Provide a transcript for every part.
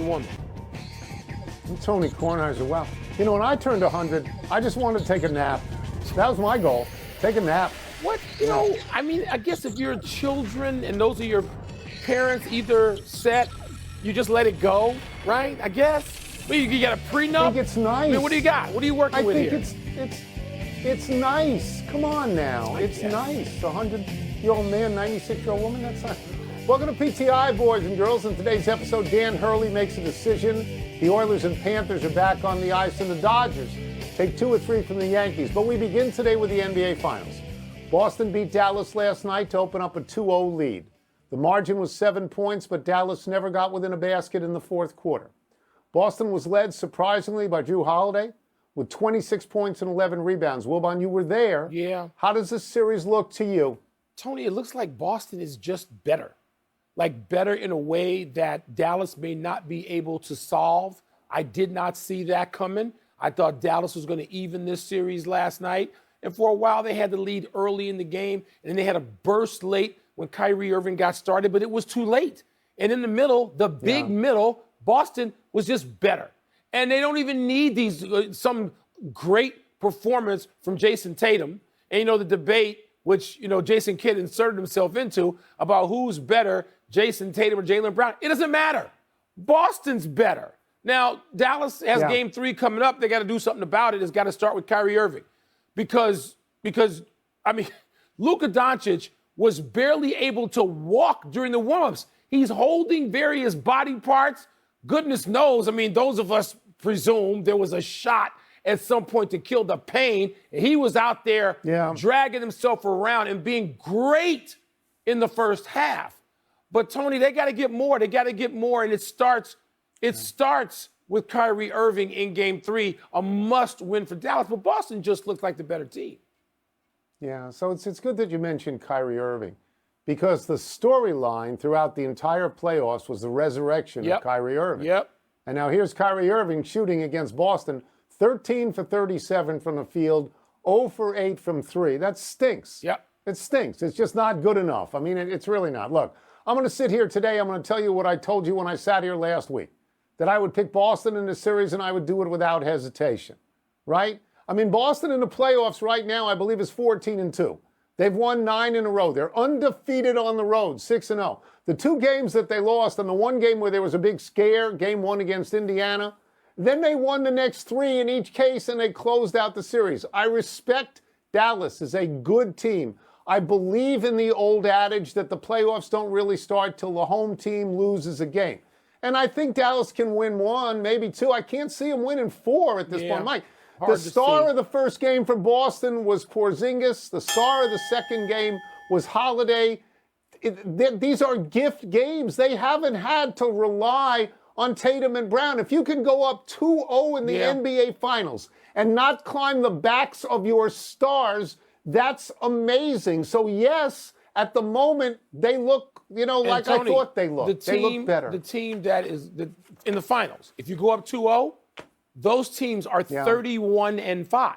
old woman. I'm Tony Kornheiser. Wow. You know, when I turned 100, I just wanted to take a nap. That was my goal. Take a nap. What, you know, I mean, I guess if you're children and those are your parents either set, you just let it go, right? I guess. Well, you got a prenup? I think it's nice. I mean, what do you got? What are you working with here? I think it's nice. Come on now. It's nice. A 100-year-old man, 96-year-old woman, that's nice. Welcome to PTI, boys and girls. In today's episode, Dan Hurley makes a decision. The Oilers and Panthers are back on the ice, and the Dodgers take 2 or 3 from the Yankees. But we begin today with the NBA Finals. Boston beat Dallas last night to open up a 2-0 lead. The margin was 7 points, but Dallas never got within a basket in the fourth quarter. Boston was led, surprisingly, by Jrue Holiday with 26 points and 11 rebounds. Wilbon, you were there. Yeah. How does this series look to you? Tony, it looks like Boston is just better. Like better in a way that Dallas may not be able to solve. I did not see that coming. I thought Dallas was going to even this series last night. And for a while, they had the lead early in the game, and then they had a burst late when Kyrie Irving got started, but it was too late. And in the middle, the big middle, Boston was just better. And they don't even need these some great performance from Jason Tatum. And, you know, the debate, which, you know, Jason Kidd inserted himself into about who's better, Jason Tatum or Jaylen Brown. It doesn't matter. Boston's better. Now, Dallas has game 3 coming up. They got to do something about it. It's got to start with Kyrie Irving. Because I mean, Luka Doncic was barely able to walk during the warm-ups. He's holding various body parts. Goodness knows, I mean, those of us presume there was a shot at some point to kill the pain. And he was out there dragging himself around and being great in the first half. But, Tony, they got to get more. They got to get more, and it starts with Kyrie Irving in Game 3, a must-win for Dallas. But Boston just looks like the better team. Yeah, so it's good that you mentioned Kyrie Irving because the storyline throughout the entire playoffs was the resurrection of Kyrie Irving. And now here's Kyrie Irving shooting against Boston, 13 for 37 from the field, 0 for 8 from 3. That stinks. It stinks. It's just not good enough. I mean, it's really not. Look, I'm going to sit here today. I'm going to tell you what I told you when I sat here last week, that I would pick Boston in the series and I would do it without hesitation, right? I mean, Boston in the playoffs right now, I believe, is 14-2. They've won 9 in a row. They're undefeated on the road, 6-0. The 2 games that they lost, and the one game where there was a big scare, Game 1 against Indiana, then they won the next 3 in each case, and they closed out the series. I respect Dallas as a good team. I believe in the old adage that the playoffs don't really start till the home team loses a game. And I think Dallas can win 1, maybe 2. I can't see them winning 4 at this point, Mike. The star of the first game for Boston was Porzingis. The star of the second game was Holiday. These are gift games. They haven't had to rely on Tatum and Brown. If you can go up 2-0 in the NBA Finals and not climb the backs of your stars, that's amazing. So, yes, at the moment, they look, you know, like Tony, I thought they looked. They look better. The team that is in the finals, if you go up 2-0, those teams are 31-5.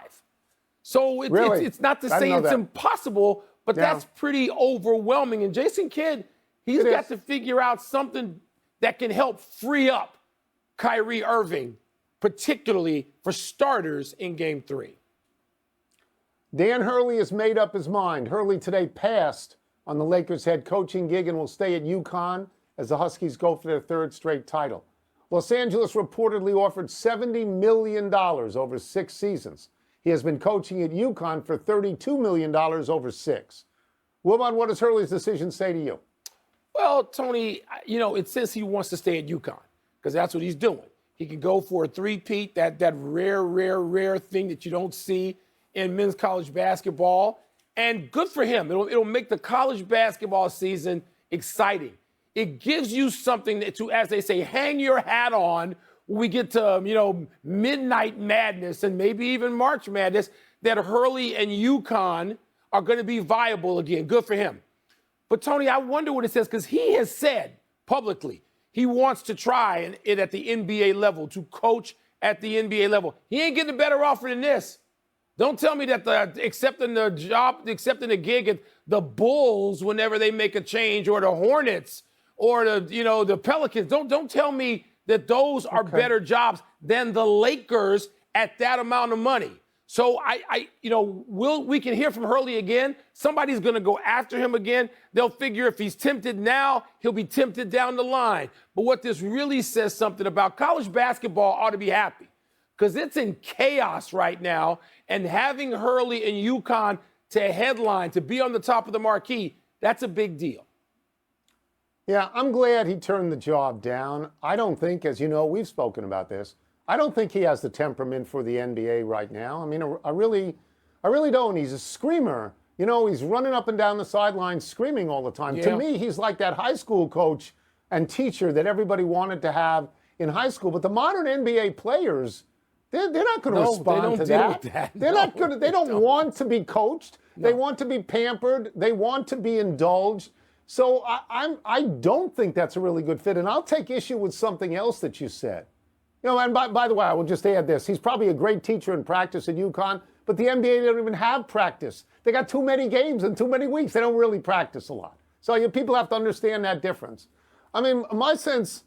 So it's not to say it's impossible, but that's pretty overwhelming. And Jason Kidd, he's got to figure out something that can help free up Kyrie Irving, particularly for starters in Game 3. Dan Hurley has made up his mind. Hurley today passed on the Lakers head coaching gig and will stay at UConn as the Huskies go for their 3rd straight title. Los Angeles reportedly offered $70 million over 6 seasons. He has been coaching at UConn for $32 million over 6. Wilbon, what does Hurley's decision say to you? Well, Tony, you know, it says he wants to stay at UConn because that's what he's doing. He can go for a three-peat, that rare thing that you don't see in men's college basketball. And good for him. It'll make the college basketball season exciting. It gives you something to, as they say, hang your hat on when we get to, you know, midnight madness and maybe even March madness, that Hurley and UConn are going to be viable again. Good for him. But, Tony, I wonder what it says, because he has said publicly he wants to try it at the NBA level, to coach at the NBA level. He ain't getting a better offer than this. Don't tell me that accepting the gig at the Bulls whenever they make a change, or the Hornets, or the Pelicans. Don't tell me that those are better jobs than the Lakers at that amount of money. So we can hear from Hurley again. Somebody's going to go after him again. They'll figure if he's tempted now, he'll be tempted down the line. But what this really says something about college basketball ought to be happy because it's in chaos right now. And having Hurley and UConn to headline, to be on the top of the marquee, that's a big deal. Yeah, I'm glad he turned the job down. I don't think, as you know, we've spoken about this, I don't think he has the temperament for the NBA right now. I mean, I really don't. He's a screamer. You know, he's running up and down the sideline screaming all the time. Yeah. To me, he's like that high school coach and teacher that everybody wanted to have in high school. But the modern NBA players, they're not going to respond to that. They're not going to. They don't want to be coached. No. They want to be pampered. They want to be indulged. So I don't think that's a really good fit. And I'll take issue with something else that you said. You know, and by the way, I will just add this. He's probably a great teacher in practice at UConn, but the NBA, they don't even have practice. They got too many games in too many weeks. They don't really practice a lot. So people have to understand that difference. I mean, my sense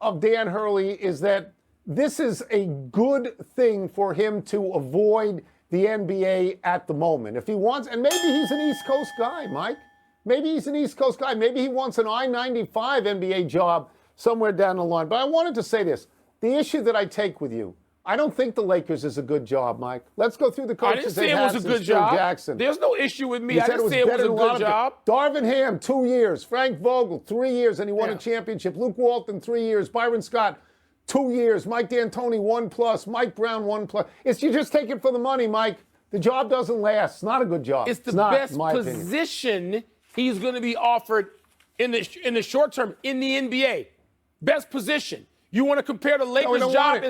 of Dan Hurley is that this is a good thing for him to avoid the NBA at the moment. If he wants, and maybe he's an East Coast guy, Mike. Maybe he's an East Coast guy. Maybe he wants an I-95 NBA job somewhere down the line. But I wanted to say this. The issue that I take with you, I don't think the Lakers is a good job, Mike. Let's go through the coaches. I didn't say it was a good job. Jackson. There's no issue with me. I didn't say it was a good job. Darvin Ham, 2 years. Frank Vogel, 3 years, and he won a championship. Luke Walton, 3 years. Byron Scott, 2 years. Mike D'Antoni, 1+. Mike Brown, 1+. It's you just take it for the money, Mike. The job doesn't last. It's not a good job. It's the best position he's going to be offered in the short term in the NBA. Best position. You want to compare the Lakers' job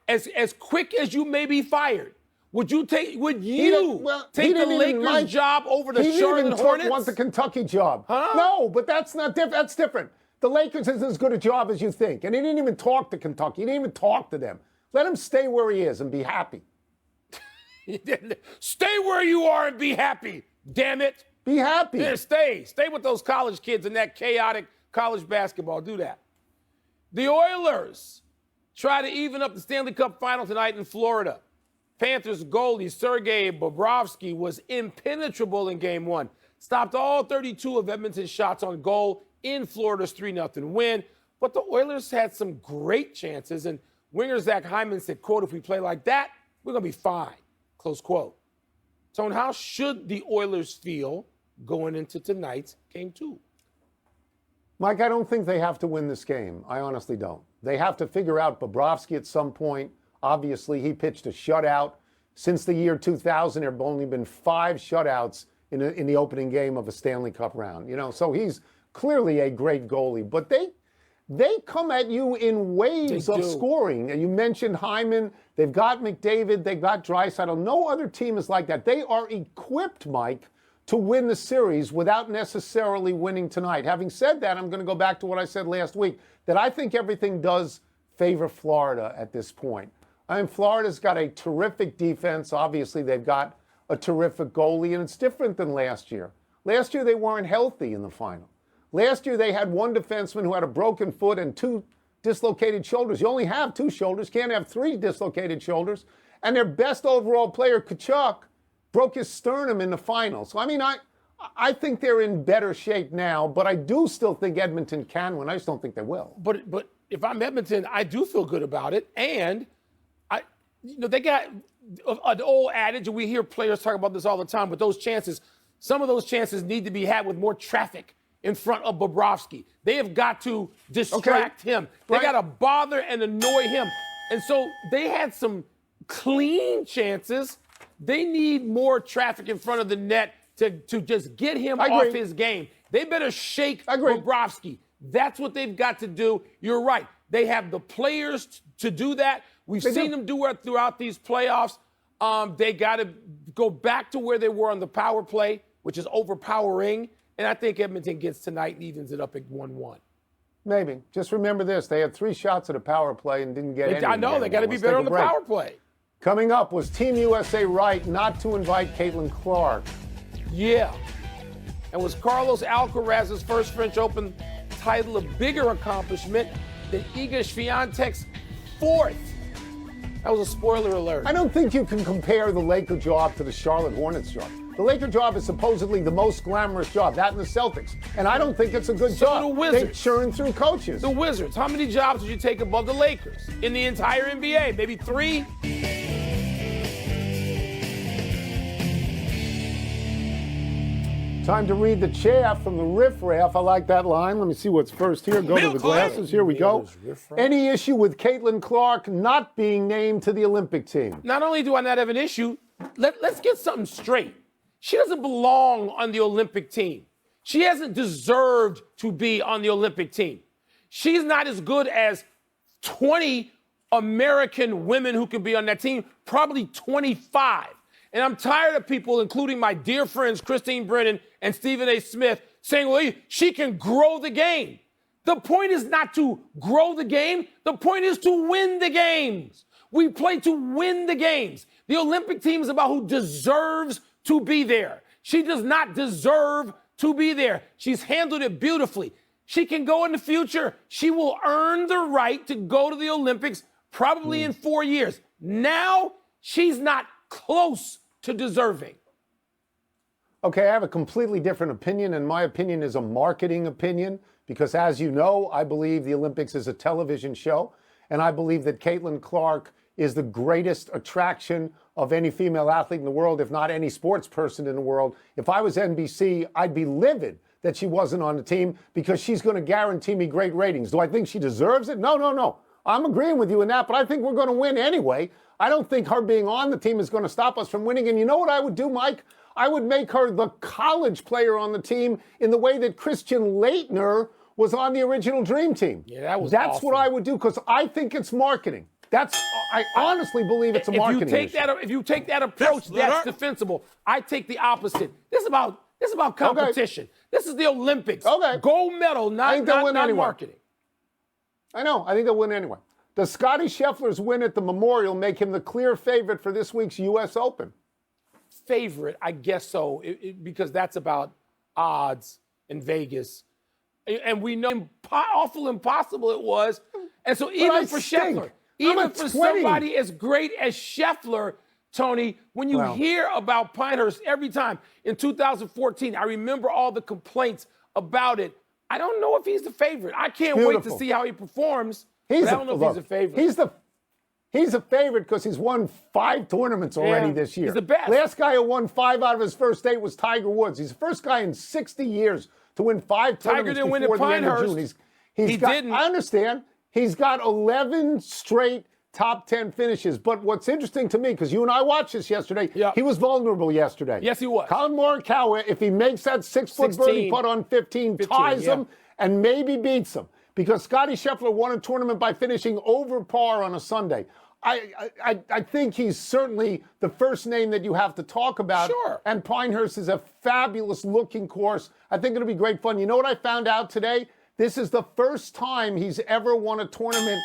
as quick as you may be fired? Would you take the Lakers' job over the Charlotte Hornets? He want the Kentucky job. Huh? No, but that's not different. That's different. The Lakers isn't as good a job as you think, and he didn't even talk to Kentucky. He didn't even talk to them. Let him stay where he is and be happy. Stay where you are and be happy. Damn it. Be happy. Yeah, stay with those college kids in that chaotic college basketball. Do that. The Oilers try to even up the Stanley Cup final tonight in Florida. Panthers goalie Sergei Bobrovsky was impenetrable in Game 1. Stopped all 32 of Edmonton's shots on goal in Florida's 3-0 win. But the Oilers had some great chances, and winger Zach Hyman said, quote, "If we play like that, we're going to be fine," close quote. Tone, how should the Oilers feel going into tonight's Game 2? Mike, I don't think they have to win this game. I honestly don't. They have to figure out Bobrovsky at some point. Obviously, he pitched a shutout. Since the year 2000, there have only been 5 shutouts in the opening game of a Stanley Cup round. You know, so he's clearly a great goalie. But they come at you in waves of scoring. And you mentioned Hyman. They've got McDavid. They've got Draisaitl. No other team is like that. They are equipped, Mike, to win the series without necessarily winning tonight. Having said that, I'm going to go back to what I said last week, that I think everything does favor Florida at this point. I mean, Florida's got a terrific defense. Obviously, they've got a terrific goalie, and it's different than last year. Last year, they weren't healthy in the final. Last year, they had one defenseman who had a broken foot and 2 dislocated shoulders. You only have 2 shoulders, can't have 3 dislocated shoulders. And their best overall player, Kachuk, broke his sternum in the final. So, I mean, I think they're in better shape now, but I do still think Edmonton can win. I just don't think they will. But if I'm Edmonton, I do feel good about it. And, they got an old adage, and we hear players talk about this all the time, but those chances, some of those chances need to be had with more traffic in front of Bobrovsky. They have got to distract him. They got to bother and annoy him. And so they had some clean chances. They need more traffic in front of the net to just get him off his game. They better shake Bobrovsky. That's what they've got to do. You're right. They have the players to do that. We've seen them do it throughout these playoffs. They got to go back to where they were on the power play, which is overpowering. And I think Edmonton gets tonight and evens it up at 1-1. Maybe. Just remember this. They had 3 shots at a power play and didn't get any. I know. They got to be better on the power play. Coming up, was Team USA right not to invite Caitlin Clark? Yeah. And was Carlos Alcaraz's first French Open title a bigger accomplishment than Iga Swiatek's fourth. That was a spoiler alert. I don't think you can compare the Laker job to the Charlotte Hornets job. The Laker job is supposedly the most glamorous job, that and the Celtics. And I don't think it's a good job. The Wizards. They churn through coaches. The Wizards. How many jobs would you take above the Lakers in the entire NBA? Maybe 3? Time to read the chaff from the riffraff. I like that line. Let me see what's first here. Go to the glasses. Here we go. Any issue with Caitlin Clark not being named to the Olympic team? Not only do I not have an issue, let's get something straight. She doesn't belong on the Olympic team. She hasn't deserved to be on the Olympic team. She's not as good as 20 American women who could be on that team, probably 25. And I'm tired of people, including my dear friends Christine Brennan and Stephen A. Smith, saying, well, she can grow the game. The point is not to grow the game. The point is to win the games. We play to win the games. The Olympic team is about who deserves to be there. She does not deserve to be there. She's handled it beautifully. She can go in the future. She will earn the right to go to the Olympics probably in 4 years. Now, she's not close to deserving. Okay, I have a completely different opinion, and my opinion is a marketing opinion because, as you know, I believe the Olympics is a television show, and I believe that Caitlin Clark is the greatest attraction of any female athlete in the world, if not any sports person in the world. If I was NBC, I'd be livid that she wasn't on the team because she's going to guarantee me great ratings. Do I think she deserves it? No. I'm agreeing with you in that, but I think we're going to win anyway. I don't think her being on the team is going to stop us from winning. And you know what I would do, Mike? I would make her the college player on the team in the way that Christian Laettner was on the original Dream Team. Yeah, That's awful. what I would do because I think it's marketing. I honestly believe it's a marketing issue. If you take that approach, that's defensible. I take the opposite. This is about competition. Okay. This is the Olympics. Okay. Gold medal, not marketing. I know. I think they'll win anyway. Does Scottie Scheffler's win at the Memorial make him the clear favorite for this week's U.S. Open? Favorite, I guess so, because that's about odds in Vegas. And we know how awful impossible it was. And so even for Scheffler, even for somebody as great as Scheffler, Tony, when you hear about Pinehurst every time in 2014, I remember all the complaints about it. I don't know if he's the favorite. I can't wait to see how he performs. I don't know if he's a favorite. He's a favorite because he's won 5 tournaments already this year. He's the best. Last guy who won 5 out of his first 8 was Tiger Woods. He's the first guy in 60 years to win 5 tournaments before the end of June. He didn't. I understand. He's got 11 straight top 10 finishes. But what's interesting to me, because you and I watched this yesterday, he was vulnerable yesterday. Yes, he was. Colin Morikawa, if he makes that 6-foot birdie putt on 15, ties him and maybe beats him. Because Scottie Scheffler won a tournament by finishing over par on a Sunday. I think he's certainly the first name that you have to talk about. Sure. And Pinehurst is a fabulous looking course. I think it'll be great fun. You know what I found out today? This is the first time he's ever won a tournament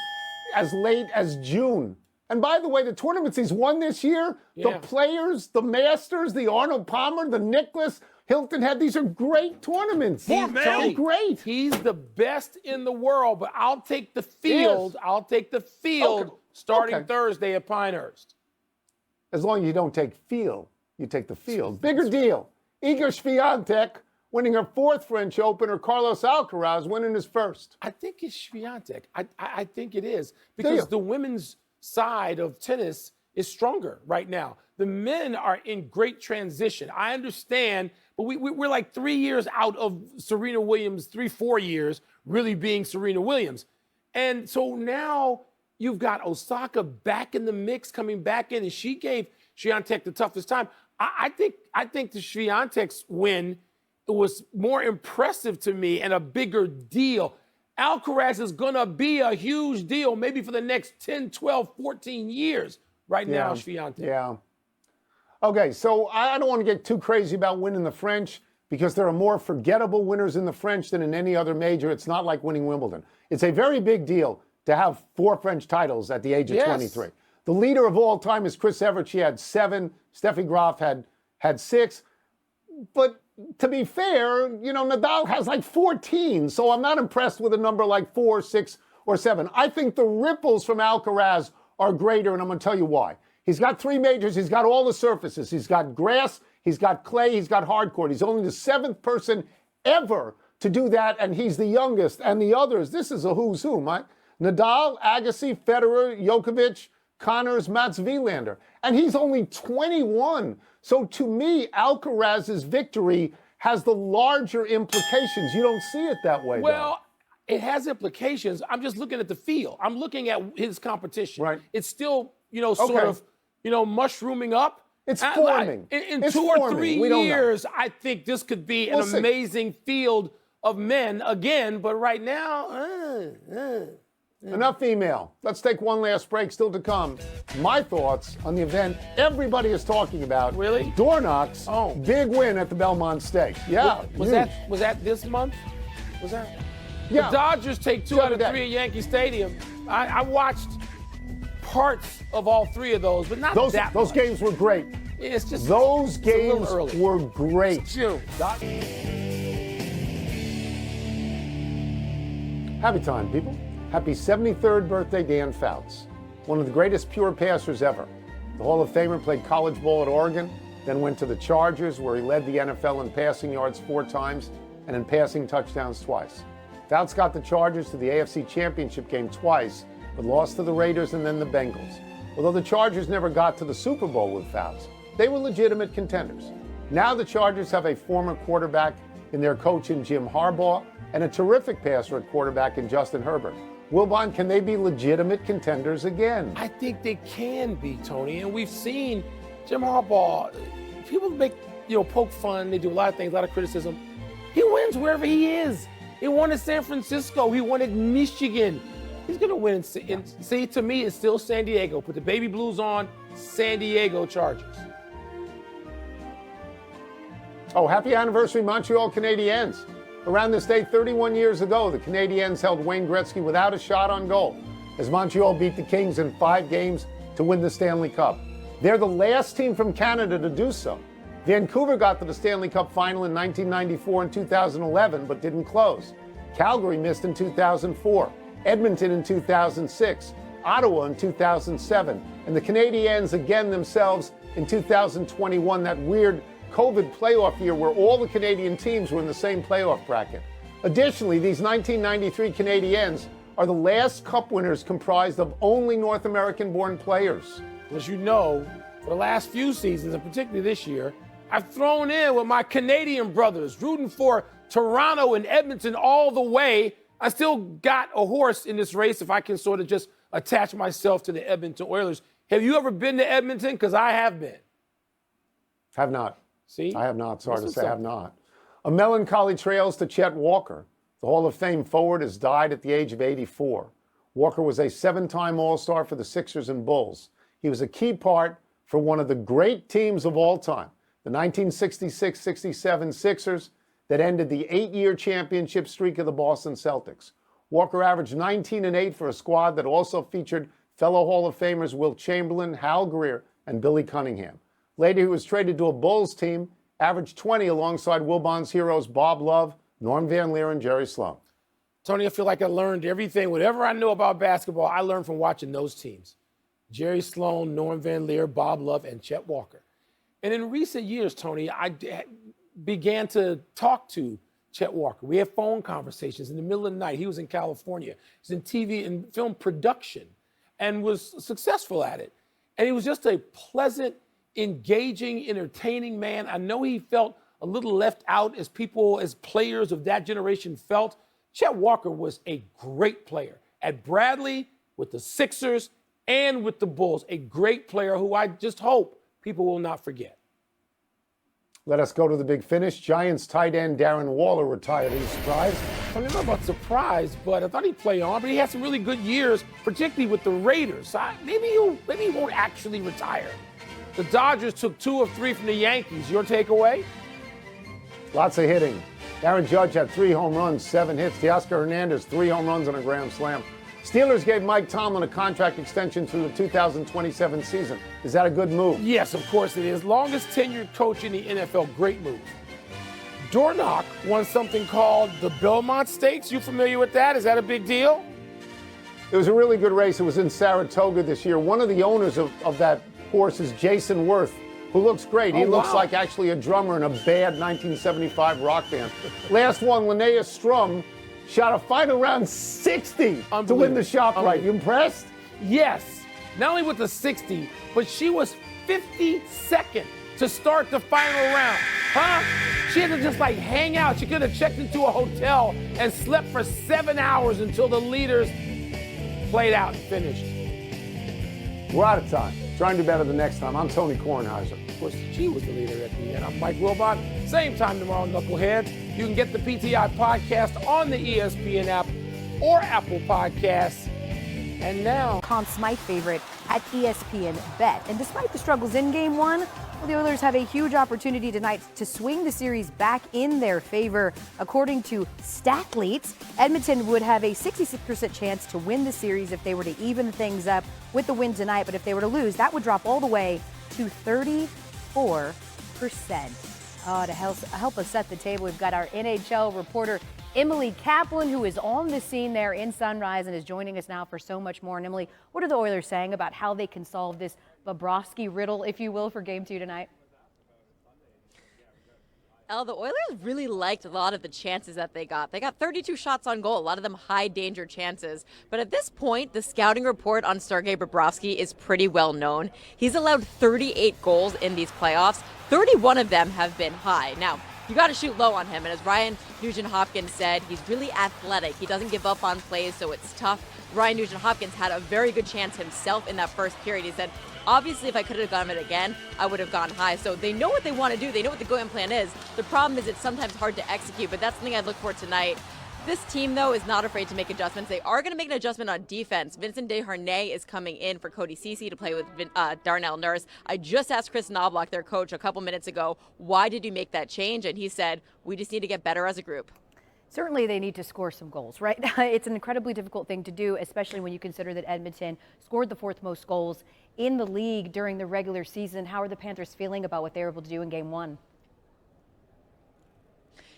as late as June. And by the way, the tournaments he's won this year, the Players, the Masters, the Arnold Palmer, the Nicklaus, Hilton Head, these are great tournaments. They're great. He's the best in the world, but I'll take the field. I'll take the field starting Thursday at Pinehurst. As long as you don't take field, you take the field. Bigger deal. Iga Swiatek winning her 4th French Open, or Carlos Alcaraz winning his 1st? I think it's Swiatek. I think it is. Because the women's side of tennis is stronger right now. The men are in great transition. I understand, but we're like 3 years out of Serena Williams, 4 years really being Serena Williams. And so now you've got Osaka back in the mix, coming back in, and she gave Swiatek the toughest time. I think the Swiatek's win was more impressive to me and a bigger deal. Alcaraz is going to be a huge deal maybe for the next 10, 12, 14 years. Right now, Swiatek. Yeah. Okay, so I don't want to get too crazy about winning the French because there are more forgettable winners in the French than in any other major. It's not like winning Wimbledon. It's a very big deal to have 4 French titles at the age of 23. The leader of all time is Chris Evert. She had 7. Steffi Graf had 6. But to be fair, Nadal has like 14. So I'm not impressed with a number like 4, 6, or 7. I think the ripples from Alcaraz are greater, and I'm going to tell you why. He's got 3 majors. He's got all the surfaces. He's got grass. He's got clay. He's got hard court. He's only the 7th person ever to do that, and he's the youngest. And the others, this is a who's who, Mike. Nadal, Agassi, Federer, Djokovic, Connors, Mats Wilander. And he's only 21. So to me, Alcaraz's victory has the larger implications. You don't see it that way, well, it has implications. I'm just looking at the field. I'm looking at his competition. Right. It's still, sort of, mushrooming up. It's forming. In it's 2 or 3 years, know. I think this could be an amazing field of men again. But right now, Enough email. Let's take one last break. Still to come, my thoughts on the event everybody is talking about. Really? Door knocks. Oh. Big win at the Belmont Stakes. Yeah. Was that this month? Was that? Yeah. The Dodgers take 2 out of 3 at Yankee Stadium. I watched parts of all 3 of those, but not those that Those much. games were great. It's just those it's games were great. It's true. Happy time, people. Happy 73rd birthday, Dan Fouts. One of the greatest pure passers ever. The Hall of Famer played college ball at Oregon, then went to the Chargers, where he led the NFL in passing yards 4 times and in passing touchdowns twice. Fouts got the Chargers to the AFC Championship game twice, but lost to the Raiders and then the Bengals. Although the Chargers never got to the Super Bowl with Fouts, they were legitimate contenders. Now the Chargers have a former quarterback in their coach in Jim Harbaugh and a terrific passer at quarterback in Justin Herbert. Wilbon, can they be legitimate contenders again? I think they can be, Tony. And we've seen Jim Harbaugh, people make, poke fun. They do a lot of things, a lot of criticism. He wins wherever he is. He won at San Francisco. He won at Michigan. He's going to win. And see, to me, it's still San Diego. Put the baby blues on, San Diego Chargers. Oh, happy anniversary, Montreal Canadiens. Around this day 31 years ago, the Canadiens held Wayne Gretzky without a shot on goal as Montreal beat the Kings in 5 games to win the Stanley Cup. They're the last team from Canada to do so. Vancouver got to the Stanley Cup final in 1994 and 2011, but didn't close. Calgary missed in 2004, Edmonton in 2006, Ottawa in 2007, and the Canadiens again themselves in 2021, that weird COVID playoff year where all the Canadian teams were in the same playoff bracket. Additionally, these 1993 Canadiens are the last Cup winners comprised of only North American-born players. As you know, for the last few seasons, and particularly this year, I've thrown in with my Canadian brothers, rooting for Toronto and Edmonton all the way. I still got a horse in this race if I can sort of just attach myself to the Edmonton Oilers. Have you ever been to Edmonton? Because I have been. Have not. See? I have not. Sorry to say I have not. A melancholy trails to Chet Walker. The Hall of Fame forward has died at the age of 84. Walker was a 7-time All-Star for the Sixers and Bulls. He was a key part for one of the great teams of all time, the 1966-67 Sixers that ended the 8-year championship streak of the Boston Celtics. Walker averaged 19 and 8 for a squad that also featured fellow Hall of Famers Wilt Chamberlain, Hal Greer, and Billy Cunningham. Later, he was traded to a Bulls team, averaged 20 alongside Wilbon's heroes Bob Love, Norm Van Leer, and Jerry Sloan. Tony, I feel like I learned everything. Whatever I know about basketball, I learned from watching those teams. Jerry Sloan, Norm Van Leer, Bob Love, and Chet Walker. And in recent years, Tony, I began to talk to Chet Walker. We had phone conversations in the middle of the night. He was in California. He was in TV and film production and was successful at it. And he was just a pleasant, engaging, entertaining man. I know he felt a little left out as people, as players of that generation felt. Chet Walker was a great player at Bradley, with the Sixers, and with the Bulls. A great player who I just hope people will not forget. Let us go to the big finish. Giants tight end Darren Waller retired. Are you surprised? I don't know about surprised, but I thought he'd play on. But he had some really good years, particularly with the Raiders. Maybe he won't actually retire. The Dodgers took 2 of 3 from the Yankees. Your takeaway? Lots of hitting. Aaron Judge had 3 home runs, 7 hits. Teoscar Hernandez, 3 home runs and a grand slam. Steelers gave Mike Tomlin a contract extension through the 2027 season. Is that a good move? Yes, of course it is. Longest tenured coach in the NFL. Great move. Dornock won something called the Belmont Stakes. You familiar with that? Is that a big deal? It was a really good race. It was in Saratoga this year. One of the owners of that horse is Jason Worth, who looks great. He looks like actually a drummer in a bad 1975 rock band. Last one, Linnea Strum, shot a final round 60 to win the shop right. You impressed? Yes. Not only with the 60, but she was 52nd to start the final round. Huh? She had to just like hang out. She could have checked into a hotel and slept for 7 hours until the leaders played out and finished. We're out of time. Trying to do better the next time. I'm Tony Kornheiser. Of course, she was the leader at the end. I'm Mike Wilbon. Same time tomorrow, Knuckleheads. You can get the PTI podcast on the ESPN app or Apple Podcasts. And now, Conn Smythe favorite at ESPN Bet. And despite the struggles in Game 1, well, the Oilers have a huge opportunity tonight to swing the series back in their favor. According to Statleets, Edmonton would have a 66% chance to win the series if they were to even things up with the win tonight. But if they were to lose, that would drop all the way to 34%. To help us set the table, we've got our NHL reporter, Emily Kaplan, who is on the scene there in Sunrise and is joining us now for so much more. And Emily, what are the Oilers saying about how they can solve this Bobrovsky riddle, if you will, for Game 2 tonight? The Oilers really liked a lot of the chances that they got. They got 32 shots on goal, a lot of them high-danger chances. But at this point, the scouting report on Sergei Bobrovsky is pretty well known. He's allowed 38 goals in these playoffs. 31 of them have been high. Now, you got to shoot low on him. And as Ryan Nugent-Hopkins said, he's really athletic. He doesn't give up on plays, so it's tough. Ryan Nugent-Hopkins had a very good chance himself in that first period. He said, obviously, if I could have done it again, I would have gone high. So they know what they want to do. They know what the game plan is. The problem is it's sometimes hard to execute, but that's something I'd look for tonight. This team, though, is not afraid to make adjustments. They are going to make an adjustment on defense. Vincent Desharnais is coming in for Cody Ceci to play with Darnell Nurse. I just asked Chris Knobloch, their coach, a couple minutes ago, why did you make that change? And he said, we just need to get better as a group. Certainly they need to score some goals, right? It's an incredibly difficult thing to do, especially when you consider that Edmonton scored the fourth most goals in the league during the regular season. How are the Panthers feeling about what they were able to do in Game 1?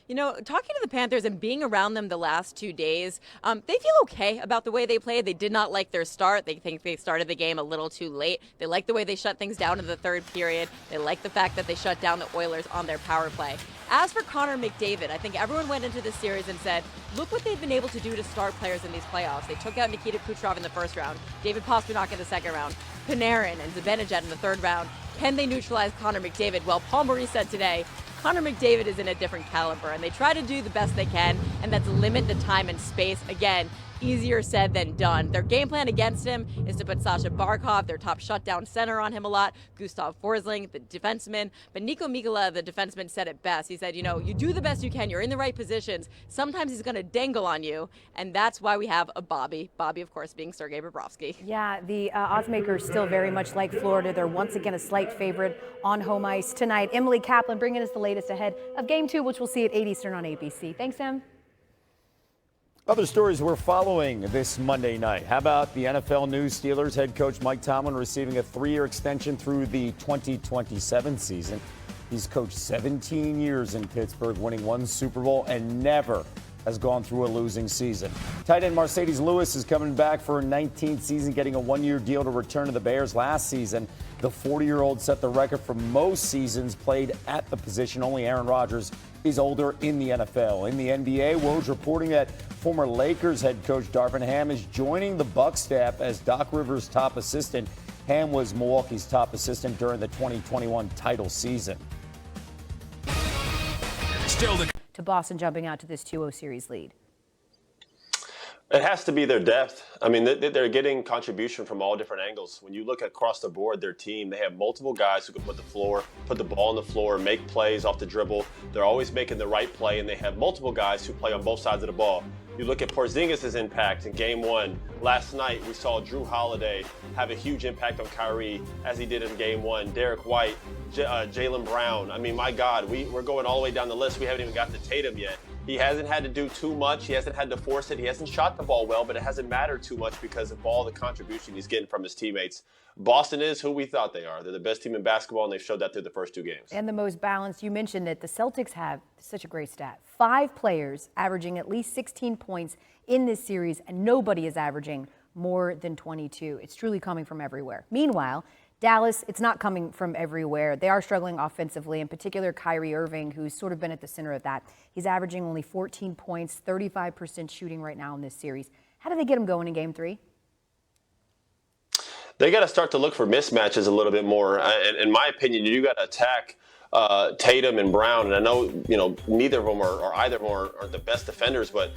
You know, talking to the Panthers and being around them the last 2 days, they feel okay about the way they played. They did not like their start. They think they started the game a little too late. They like the way they shut things down in the third period. They like the fact that they shut down the Oilers on their power play. As for Connor McDavid, I think everyone went into this series and said, look what they've been able to do to start players in these playoffs. They took out Nikita Kucherov in the first round, David Pastrnak in the second round, Panarin and Zibanejad in the third round. Can they neutralize Connor McDavid? Well, Paul Maurice said today, Connor McDavid is in a different caliber, and they try to do the best they can, and that's limit the time and space. Again, easier said than done. Their game plan against him is to put Sasha Barkov, their top shutdown center, on him a lot, Gustav Forsling, the defenseman. But Nico Mikkola, the defenseman, said it best. He said, you know, you do the best you can. You're in the right positions. Sometimes he's going to dangle on you, and that's why we have a Bobby. Bobby, of course, being Sergei Bobrovsky. Yeah, the oddsmakers still very much like Florida. They're once again a slight favorite on home ice tonight. Emily Kaplan bringing us the latest ahead of Game 2, which we'll see at 8 Eastern on ABC. Thanks, Em. Other stories we're following this Monday night. How about the NFL news? Steelers head coach Mike Tomlin receiving a 3-year extension through the 2027 season. He's coached 17 years in Pittsburgh, winning 1 Super Bowl and never has gone through a losing season. Tight end Mercedes Lewis is coming back for her 19th season, getting a 1-year deal to return to the Bears. Last season, the 40-year-old set the record for most seasons played at the position. Only Aaron Rodgers is older in the NFL. In the NBA, Woj reporting that former Lakers head coach Darvin Ham is joining the Bucs staff as Doc Rivers' top assistant. Ham was Milwaukee's top assistant during the 2021 title season. To Boston jumping out to this 2-0 series lead. It has to be their depth. I mean, they're getting contribution from all different angles. When you look across the board, their team, they have multiple guys who can put the ball on the floor, make plays off the dribble. They're always making the right play, and they have multiple guys who play on both sides of the ball. You look at Porzingis' impact in Game 1. Last night, we saw Drew Holiday have a huge impact on Kyrie as he did in Game 1. Derek White, Jaylen Brown. I mean, my God, we're going all the way down the list. We haven't even got to Tatum yet. He hasn't had to do too much. He hasn't had to force it. He hasn't shot the ball well, but it hasn't mattered too much because of all the contribution he's getting from his teammates. Boston is who we thought they are. They're the best team in basketball, and they've showed that through the first 2 games. And the most balanced. You mentioned it. The Celtics have such a great stat. 5 players averaging at least 16 points in this series, and nobody is averaging more than 22. It's truly coming from everywhere. Meanwhile, Dallas, it's not coming from everywhere. They are struggling offensively, in particular Kyrie Irving, who's sort of been at the center of that. He's averaging only 14 points, 35% shooting right now in this series. How do they get him going in Game 3? They got to start to look for mismatches a little bit more. In my opinion, you got to attack Tatum and Brown. And I know, neither of them or either of them are the best defenders, but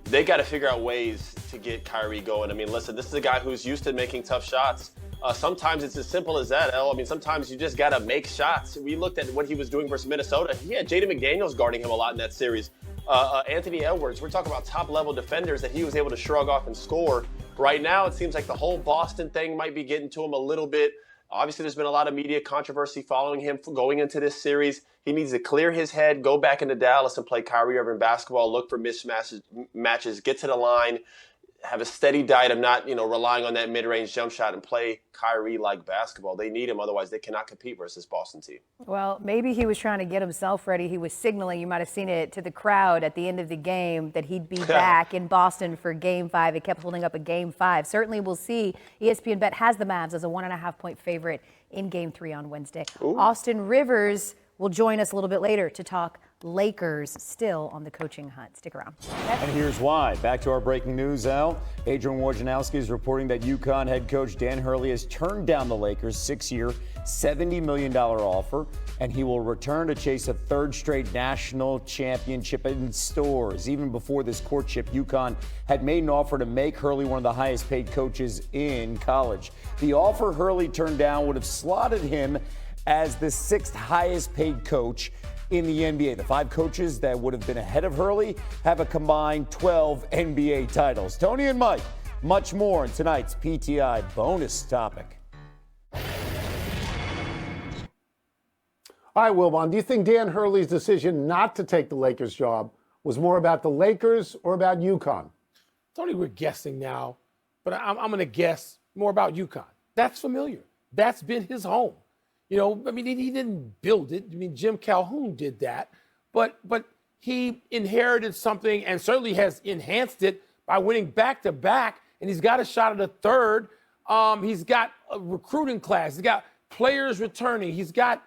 they got to figure out ways to get Kyrie going. I mean, listen, this is a guy who's used to making tough shots. Sometimes it's as simple as that, El. I mean, sometimes you just got to make shots. We looked at what he was doing versus Minnesota. He had Jaden McDaniels guarding him a lot in that series. Anthony Edwards, we're talking about top-level defenders that he was able to shrug off and score. Right now, it seems like the whole Boston thing might be getting to him a little bit. Obviously, there's been a lot of media controversy following him going into this series. He needs to clear his head, go back into Dallas and play Kyrie Irving basketball, look for mismatches, get to the line, have a steady diet of not, relying on that mid-range jump shot and play Kyrie like basketball. They need him, otherwise they cannot compete versus this Boston team. Well, maybe he was trying to get himself ready. He was signaling, you might have seen it, to the crowd at the end of the game that he'd be back in Boston for Game 5. It kept holding up a Game 5. Certainly we'll see. ESPN Bet has the Mavs as a 1.5-point favorite in Game 3 on Wednesday. Ooh. Austin Rivers will join us a little bit later to talk Lakers, still on the coaching hunt. Stick around. And here's why. Back to our breaking news, Al. Adrian Wojnarowski is reporting that UConn head coach Dan Hurley has turned down the Lakers' 6-year, $70 million offer, and he will return to chase a third straight national championship in stores. Even before this courtship, UConn had made an offer to make Hurley one of the highest paid coaches in college. The offer Hurley turned down would have slotted him as the 6th highest paid coach in the NBA. The 5 coaches that would have been ahead of Hurley have a combined 12 NBA titles. Tony and Mike, much more in tonight's PTI bonus topic. All right, Wilbon, do you think Dan Hurley's decision not to take the Lakers job was more about the Lakers or about UConn? Tony, we're guessing now, but I'm going to guess more about UConn. That's familiar. That's been his home. He didn't build it. Jim Calhoun did that, but he inherited something and certainly has enhanced it by winning back-to-back, and he's got a shot at a third. He's got a recruiting class. He's got players returning. He's got,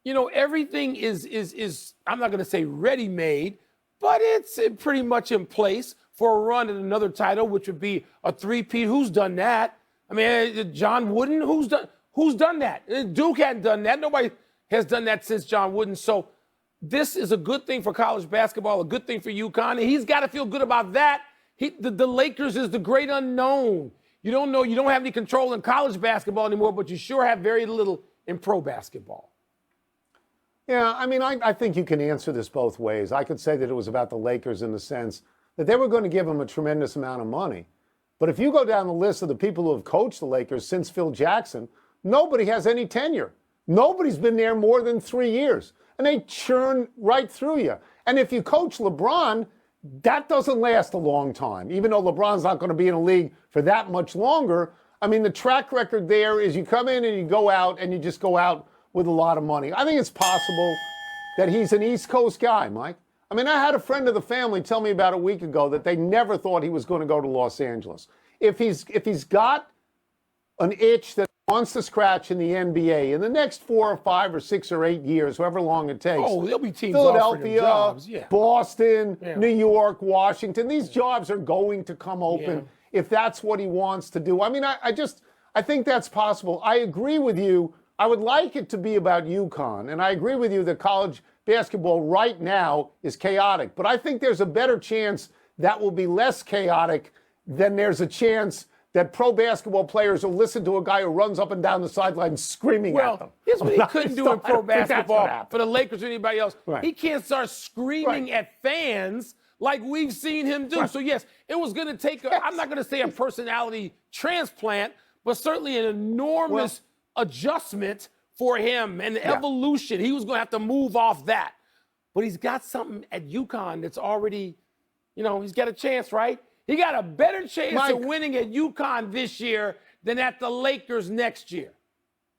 everything is I'm not going to say ready-made, but it's pretty much in place for a run at another title, which would be a three-peat. Who's done that? John Wooden, Who's done that? Duke hadn't done that. Nobody has done that since John Wooden. So this is a good thing for college basketball, a good thing for UConn. And he's got to feel good about that. The Lakers is the great unknown. You don't know. You don't have any control in college basketball anymore, but you sure have very little in pro basketball. Yeah, I think you can answer this both ways. I could say that it was about the Lakers in the sense that they were going to give him a tremendous amount of money. But if you go down the list of the people who have coached the Lakers since Phil Jackson, nobody has any tenure. Nobody's been there more than 3 years. And they churn right through you. And if you coach LeBron, that doesn't last a long time. Even though LeBron's not going to be in a league for that much longer, the track record there is you come in and you go out and you just go out with a lot of money. I think it's possible that he's an East Coast guy, Mike. I had a friend of the family tell me about a week ago that they never thought he was going to go to Los Angeles. If he's got an itch that wants to scratch in the NBA in the next 4 or 5 or 6 or 8 years, however long it takes. Oh, there'll be teams Philadelphia, jobs. Yeah. Boston, New York, Washington. These jobs are going to come open if that's what he wants to do. I think that's possible. I agree with you. I would like it to be about UConn, and I agree with you that college basketball right now is chaotic. But I think there's a better chance that will be less chaotic than there's a chance that pro basketball players will listen to a guy who runs up and down the sideline screaming at them. Here's what he couldn't do in pro basketball for the Lakers or anybody else. Right. He can't start screaming at fans like we've seen him do. Right. So, yes, it was going to take, I'm not going to say a personality transplant, but certainly an enormous adjustment for him and the evolution. He was going to have to move off that. But he's got something at UConn that's already, he's got a chance, right? He got a better chance of winning at UConn this year than at the Lakers next year.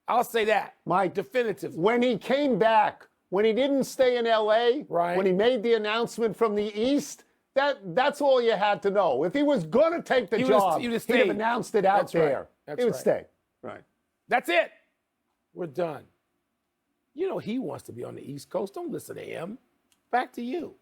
I'll say that. Mike, definitively. When he came back, when he didn't stay in L.A., when he made the announcement from the East, That's all you had to know. If he was going to take the job, he'd have announced it out there. Right. He would stay. Right. That's it. We're done. You know he wants to be on the East Coast. Don't listen to him. Back to you.